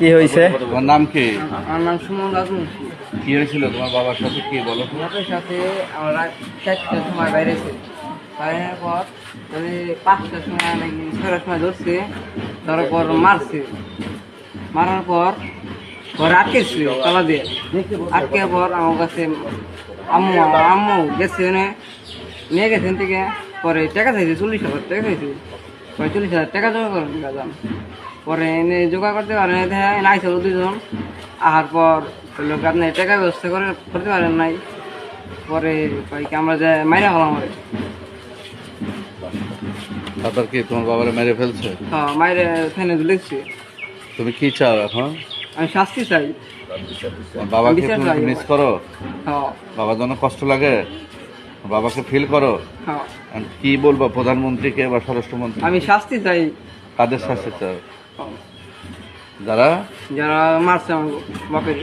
কি হয়েছে? তোমার নাম কি? আমার নাম সুমন রাজবংশী। কি হয়েছিল তোমার বাবার সাথে, কি বলো তো? বাপের সাথে আমরা 4টার সময় বাইরেছি। বাইরের পর মানে 5টার সময় নাকি 6টার সময় ধরছে, ধরার পর মারছে। মারার পর আটকেছিল তালা দিয়ে। আটকের পর আমার কাছে আম্মু গেছে নিয়ে গেছেন থেকে। পরে টাকা চাইছে, 40,000 টাকা চাইছে। পরে 40,000 টাকা জমা করেন যান। পরে এনে জোগাড় করতে পারেন, আইসা 2জন। আহার পর লোক আপনি টাকা ব্যবস্থা করতে পারেন নাই। পরে আমরা যে মাইরা হলাম আমাদের। তারপর কি তোমার বাবারে মেরে ফেলছে? হ্যাঁ, মাইরে ফেনে দিলেছি। তুমি কি চাও এখন? আমি শাস্তি চাই। তোমার বাবাকে বিচার তুমি চাই মিস আমার। করো? হ্যাঁ, বাবার জন্য কষ্ট লাগে? বাবাকে ফিল করো? হ্যাঁ। আর কি বলবো প্রধানমন্ত্রীকে বা স্বরাষ্ট্রমন্ত্রী? আমি শাস্তি চাই। কাদের শাস্তি চাও? যারা যারা মারছে আমার বাপের।